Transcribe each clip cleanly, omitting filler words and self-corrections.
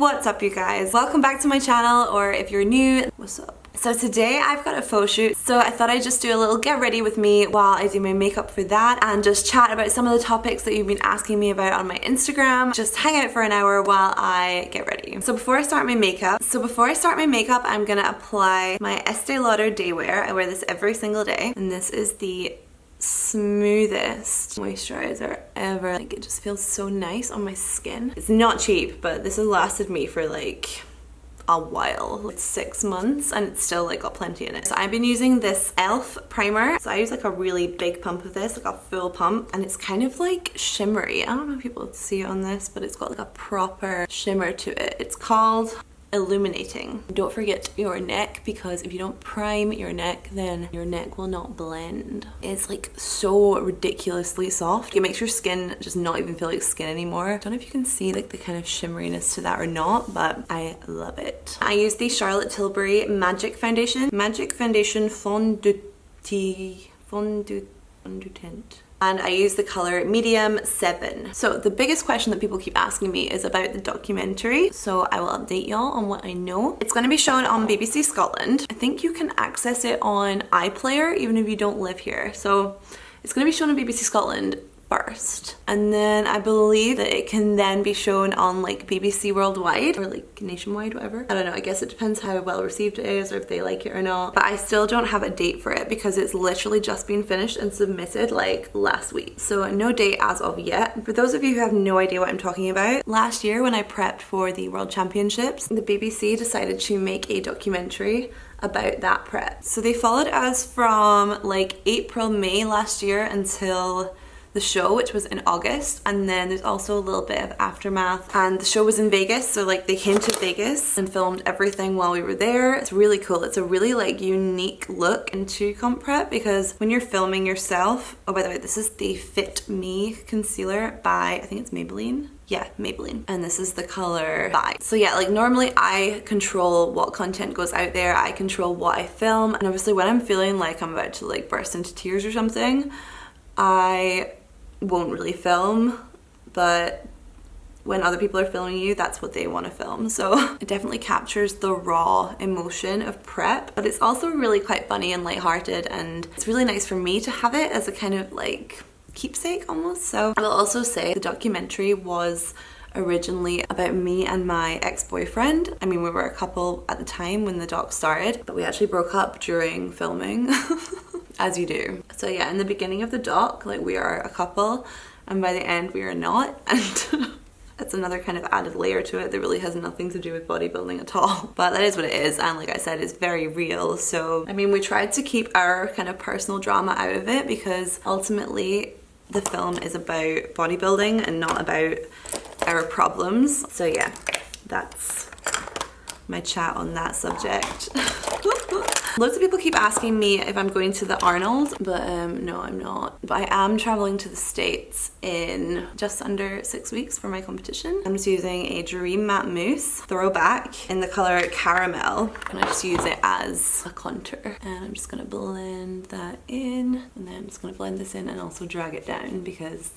What's up, you guys? Welcome back to my channel, or if you're new, what's up? So today I've got a photo shoot, so I thought I'd just do a little get ready with me while I do my makeup for that and just chat about some of the topics that you've been asking me about on my Instagram. Just hang out for an hour while I get ready. So before I start my makeup, I'm gonna apply my Estee Lauder Day Wear. I wear this every single day, and this is the smoothest moisturizer ever. Like, it just feels so nice on my skin. It's not cheap, but this has lasted me for like a while. It's 6 months and it's still like got plenty in it. So I've been using this e.l.f. primer. So I use like a really big pump of this, like a full pump, and it's kind of like shimmery. I don't know if people see it on this, but it's got like a proper shimmer to it. It's called Illuminating. Don't forget your neck, because if you don't prime your neck, then your neck will not blend. It's like so ridiculously soft. It makes your skin just not even feel like skin anymore. I don't know if you can see like the kind of shimmeriness to that or not, but I love it. I use the Charlotte Tilbury Magic Foundation. Magic Foundation Fondue Tint. And I use the color medium 7. So the biggest question that people keep asking me is about the documentary. So I will update y'all on what I know. It's going to be shown on BBC Scotland. I think you can access it on iPlayer even if you don't live here. So it's going to be shown on BBC Scotland first, and then I believe that it can then be shown on like BBC Worldwide or like nationwide, whatever. I don't know, I guess it depends how well received it is or if they like it or not, but I still don't have a date for it because it's literally just been finished and submitted like last week, so no date as of yet. For those of you who have no idea what I'm talking about, last year when I prepped for the World Championships, the BBC decided to make a documentary about that prep. So they followed us from like April, May last year until the show, which was in August, and then there's also a little bit of aftermath. And the show was in Vegas, so like they came to Vegas and filmed everything while we were there. It's really cool. It's a really like unique look into comp prep, because when you're filming yourself, oh by the way, this is the Fit Me concealer by, I think it's Maybelline. Yeah, Maybelline. And this is the color Vibe. So yeah, like normally I control what content goes out there. I control what I film. And obviously when I'm feeling like I'm about to like burst into tears or something, I won't really film, but when other people are filming you, that's what they want to film. So it definitely captures the raw emotion of prep, but it's also really quite funny and lighthearted, and it's really nice for me to have it as a kind of like keepsake almost. So I will also say the documentary was originally about me and my ex-boyfriend. I mean, we were a couple at the time when the doc started, but we actually broke up during filming. As you do. So yeah, in the beginning of the doc, like we are a couple, and by the end we are not, and that's another kind of added layer to it that really has nothing to do with bodybuilding at all. But that is what it is, and like I said, it's very real. So I mean, we tried to keep our kind of personal drama out of it, because ultimately the film is about bodybuilding and not about our problems. So yeah, that's my chat on that subject. Loads of people keep asking me if I'm going to the Arnold, but no, I'm not. But I am traveling to the States in just under 6 weeks for my competition. I'm just using a Dream Matte Mousse Throwback in the color Caramel, and I just use it as a contour. And I'm just gonna blend that in, and then I'm just gonna blend this in and also drag it down, because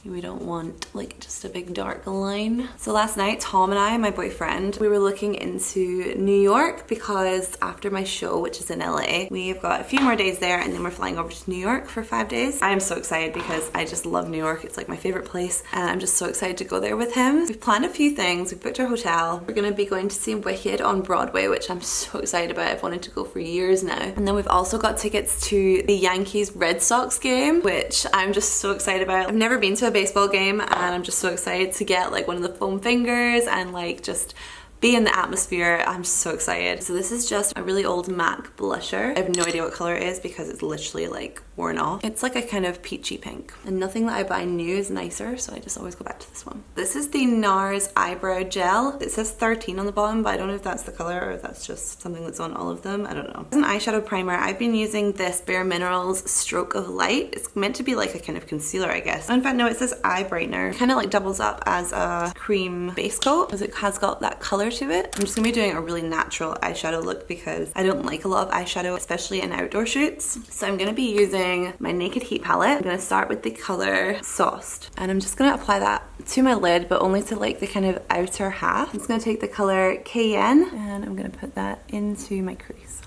we don't want like just a big dark line. So last night, Tom and I, my boyfriend, we were looking into New York, because after my show, which is in LA, we've got a few more days there, and then we're flying over to New York for 5 days. I am so excited because I just love New York. It's like my favorite place, and I'm just so excited to go there with him. We've planned a few things. We've booked our hotel. We're gonna be going to see Wicked on Broadway, which I'm so excited about. I've wanted to go for years now. And then we've also got tickets to the Yankees Red Sox game, which I'm just so excited about. I've never been to a baseball game, and I'm just so excited to get like one of the foam fingers and like just be in the atmosphere. I'm so excited. So this is just a really old MAC blusher. I have no idea what color it is because it's literally like worn off. It's like a kind of peachy pink, and nothing that I buy new is nicer, so I just always go back to this one. This is the Nars Eyebrow Gel. It says 13 on the bottom, but I don't know if that's the color or if that's just something that's on all of them. I don't know. It's an eyeshadow primer. I've been using this Bare Minerals Stroke of Light. It's meant to be like a kind of concealer, I guess. In fact, no, it says eye brightener. It kind of like doubles up as a cream base coat because it has got that color to it. I'm just gonna be doing a really natural eyeshadow look because I don't like a lot of eyeshadow, especially in outdoor shoots. So I'm gonna be using my Naked Heat palette. I'm gonna start with the color Sauced, and I'm just gonna apply that to my lid, but only to like the kind of outer half. I'm just gonna take the color Cayenne and I'm gonna put that into my crease.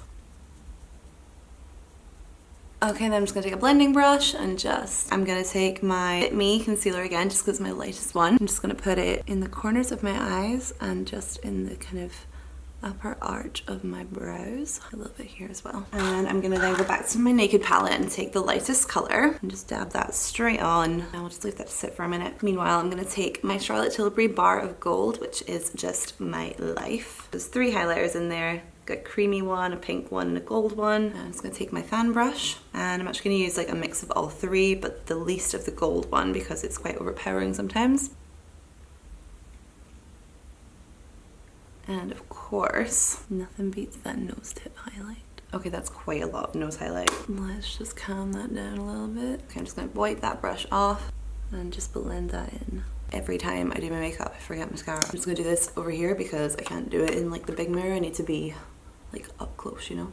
Okay, then I'm just gonna take a blending brush and I'm gonna take my Fit Me concealer again, just because it's my lightest one. I'm just gonna put it in the corners of my eyes and just in the kind of upper arch of my brows, a little bit here as well. And I'm gonna then go back to my Naked palette and take the lightest color and just dab that straight on. I'll just leave that to sit for a minute. Meanwhile, I'm gonna take my Charlotte Tilbury Bar of Gold, which is just my life. There's 3 highlighters in there. Got a creamy one, a pink one, and a gold one. And I'm just gonna take my fan brush and I'm actually gonna use like a mix of all 3, but the least of the gold one because it's quite overpowering sometimes. And of course, nothing beats that nose tip highlight. Okay, that's quite a lot of nose highlight. Let's just calm that down a little bit. Okay, I'm just gonna wipe that brush off and just blend that in. Every time I do my makeup, I forget mascara. I'm just gonna do this over here because I can't do it in like the big mirror. I need to be like up close, you know?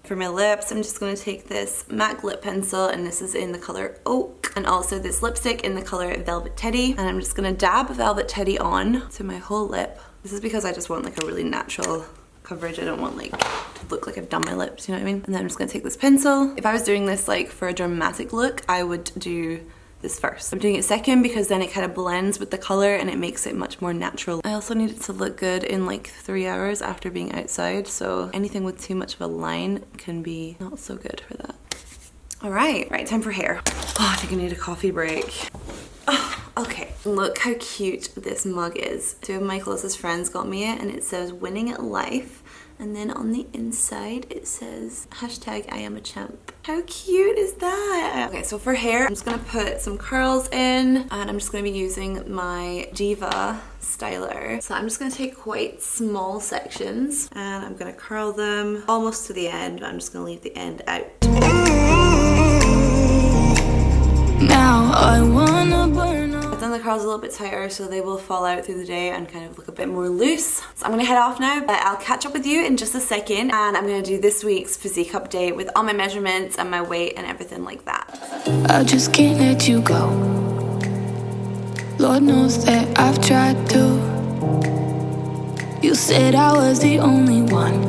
For my lips, I'm just going to take this MAC lip pencil, and this is in the color Oak, and also this lipstick in the color Velvet Teddy, and I'm just going to dab Velvet Teddy on to my whole lip. This is because I just want like a really natural coverage. I don't want like to look like I've done my lips, you know what I mean? And then I'm just going to take this pencil. If I was doing this like for a dramatic look, I would do this first. I'm doing it second because then it kind of blends with the color and it makes it much more natural. I also need it to look good in like 3 hours after being outside, so anything with too much of a line can be not so good for that. All right, time for hair. Oh, I think I need a coffee break. Oh, okay, look how cute this mug is. 2 of my closest friends got me it and it says winning at life. And then on the inside, it says hashtag I am a champ. How cute is that? Okay, so for hair, I'm just gonna put some curls in and I'm just gonna be using my Diva styler. So I'm just gonna take quite small sections and I'm gonna curl them almost to the end. I'm just gonna leave the end out. Now I wanna burn. I've done the curls a little bit tighter so they will fall out through the day and kind of look a bit more loose. So I'm gonna head off now, but I'll catch up with you in just a second and I'm gonna do this week's physique update with all my measurements and my weight and everything like that. I just can't let you go. Lord knows that I've tried to. You said I was the only one.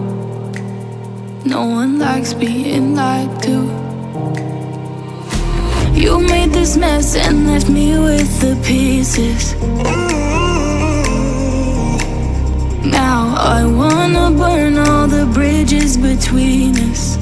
No one likes being lied to. You made this mess and left me with the pieces. Now I wanna burn all the bridges between us.